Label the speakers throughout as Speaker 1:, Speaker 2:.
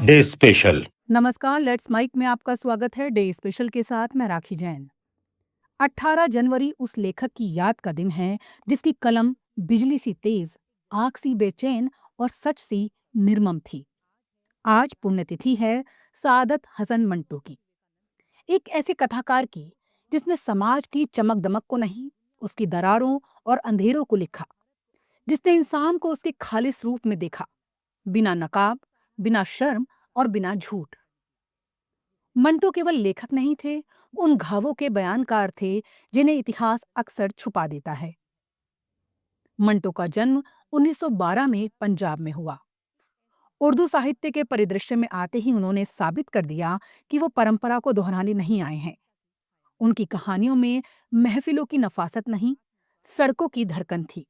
Speaker 1: Day special.
Speaker 2: नमस्कार, let's mic में आपका स्वागत है। डे स्पेशल के साथ मैं राखी जैन। 18 जनवरी उस लेखक की याद का दिन है जिसकी कलम बिजली सी तेज, आग सी बेचैन और सच सी निर्मम थी। आज पुण्यतिथि है सादत हसन मंटो की, एक ऐसे कथाकार की जिसने समाज की चमक दमक को नहीं, उसकी दरारों और अंधेरों को लिखा, जिसने इंसान को उसके खालिस रूप में देखा, बिना नकाब, बिना शर्म और बिना झूठ। मंटो केवल लेखक नहीं थे, उन घावों के बयानकार थे जिन्हें इतिहास अक्सर छुपा देता है। मंटो का जन्म 1912 में पंजाब में हुआ। उर्दू साहित्य के परिदृश्य में आते ही उन्होंने साबित कर दिया कि वो परंपरा को दोहराने नहीं आए हैं। उनकी कहानियों में महफिलों की नफासत नहीं, सड़कों की धड़कन थी।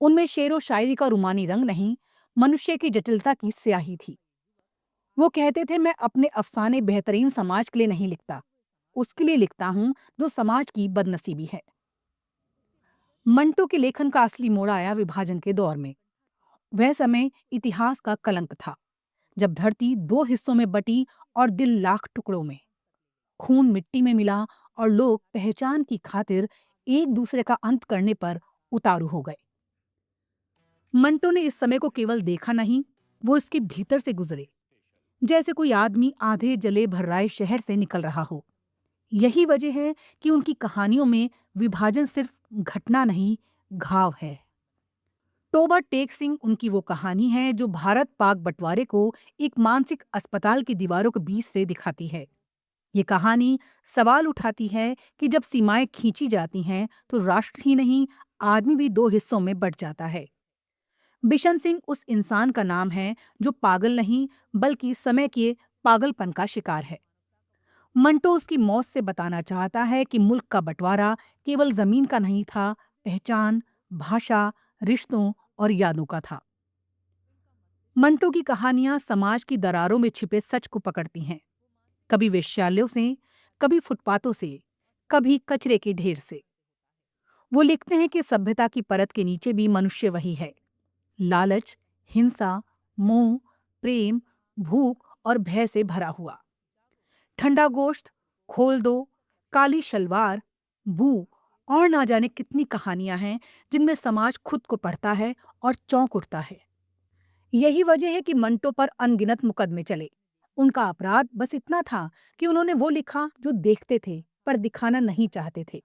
Speaker 2: उनमें शेरो शायरी का रुमानी रंग नहीं, मनुष्य की जटिलता की स्याही थी। वो कहते थे, मैं अपने अफसाने बेहतरीन समाज के लिए नहीं लिखता, उसके लिए लिखता हूं जो समाज की बदनसीबी है। मंटो के लेखन का असली मोड़ आया विभाजन के दौर में। वह समय इतिहास का कलंक था, जब धरती दो हिस्सों में बटी और दिल लाख टुकड़ों में, खून मिट्टी में मिला और लोग पहचान की खातिर एक दूसरे का अंत करने पर उतारू हो गए। मंटो ने इस समय को केवल देखा नहीं, वो इसके भीतर से गुजरे, जैसे कोई आदमी आधे जले भर्राए शहर से निकल रहा हो। यही वजह है कि उनकी कहानियों में विभाजन सिर्फ घटना नहीं, घाव है। तोबा टेक सिंह उनकी वो कहानी है जो भारत पाक बंटवारे को एक मानसिक अस्पताल की दीवारों के बीच से दिखाती है। ये कहानी सवाल उठाती है कि जब सीमाएं खींची जाती हैं तो राष्ट्र ही नहीं, आदमी भी दो हिस्सों में बंट जाता है। बिशन सिंह उस इंसान का नाम है जो पागल नहीं बल्कि समय के पागलपन का शिकार है। मंटो उसकी मौत से बताना चाहता है कि मुल्क का बंटवारा केवल जमीन का नहीं था, पहचान, भाषा, रिश्तों और यादों का था। मंटो की कहानियां समाज की दरारों में छिपे सच को पकड़ती हैं, कभी वेश्यालयों से, कभी फुटपाथों से, कभी कचरे के ढेर से। वो लिखते हैं कि सभ्यता की परत के नीचे भी मनुष्य वही है, लालच, हिंसा, मोह, प्रेम, भूख और भय से भरा हुआ। ठंडा गोश्त, खोल दो, काली शलवार, बू और ना जाने कितनी कहानियां हैं जिनमें समाज खुद को पढ़ता है और चौंक उठता है। यही वजह है कि मंटो पर अनगिनत मुकदमे चले। उनका अपराध बस इतना था कि उन्होंने वो लिखा जो देखते थे पर दिखाना नहीं चाहते थे।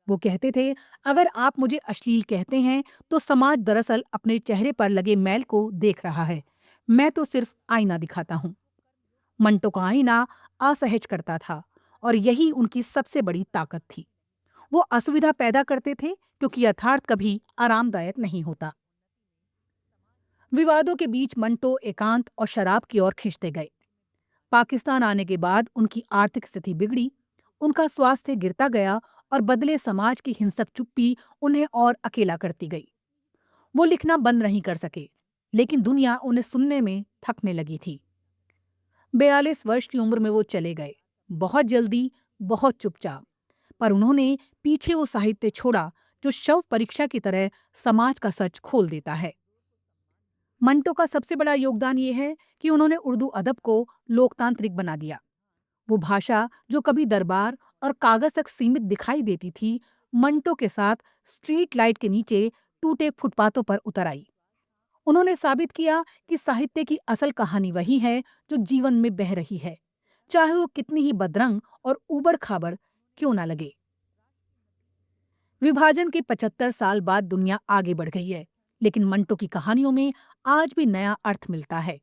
Speaker 2: वो कहते थे, अगर आप मुझे अश्लील कहते हैं तो समाज दरअसल अपने चेहरे पर लगे मैल को देख रहा है, मैं तो सिर्फ आईना दिखाता हूँ। मंटो का आईना असहज करता था और यही उनकी सबसे बड़ी ताकत थी। वो असुविधा पैदा करते थे क्योंकि यथार्थ कभी आरामदायक नहीं होता। विवादों के बीच मंटो एकांत और शराब की ओर खिंचते गए। पाकिस्तान आने के बाद उनकी आर्थिक स्थिति बिगड़ी, उनका स्वास्थ्य गिरता गया और बदले समाज की हिंसक चुप्पी उन्हें और अकेला करती गई। वो लिखना बंद नहीं कर सके, लेकिन दुनिया उन्हें सुनने में थकने लगी थी। 42 वर्ष की उम्र में वो चले गए, बहुत जल्दी, बहुत चुपचाप। पर उन्होंने पीछे वो साहित्य छोड़ा जो शव परीक्षा की तरह समाज का सच खोल देता है। मंटो का सबसे बड़ा योगदान ये है कि उन्होंने उर्दू अदब को लोकतांत्रिक बना दिया। वो भाषा जो कभी दरबार और कागज तक सीमित दिखाई देती थी, मंटो के साथ स्ट्रीट लाइट के नीचे टूटे फुटपाथों पर उतर आई। उन्होंने साबित किया कि साहित्य की असल कहानी वही है जो जीवन में बह रही है, चाहे वो कितनी ही बदरंग और ऊबड़ खाबड़ क्यों ना लगे। विभाजन के 75 साल बाद दुनिया आगे बढ़ गई है, लेकिन मंटो की कहानियों में आज भी नया अर्थ मिलता है।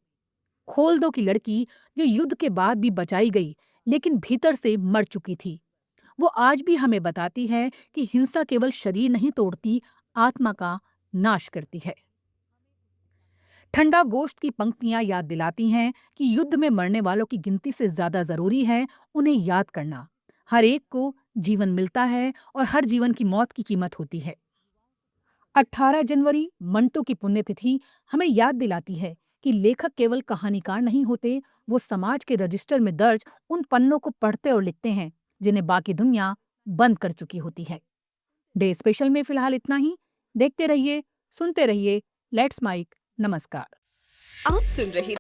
Speaker 2: खोल दो की लड़की जो युद्ध के बाद भी बचाई गई, लेकिन भीतर से मर चुकी थी, वो आज भी हमें बताती है कि हिंसा केवल शरीर नहीं तोड़ती, आत्मा का नाश करती है। ठंडा गोश्त की पंक्तियां याद दिलाती हैं कि युद्ध में मरने वालों की गिनती से ज्यादा जरूरी है उन्हें याद करना। हर एक को जीवन मिलता है और हर जीवन की मौत की कीमत होती है। 18 जनवरी मंटो की पुण्यतिथि हमें याद दिलाती है कि लेखक केवल कहानीकार नहीं होते, वो समाज के रजिस्टर में दर्ज उन पन्नों को पढ़ते और लिखते हैं जिन्हें बाकी दुनिया बंद कर चुकी होती है। डे स्पेशल में फिलहाल इतना ही। देखते रहिए, सुनते रहिए, लेट्स माइक। नमस्कार।
Speaker 3: आप सुन रहे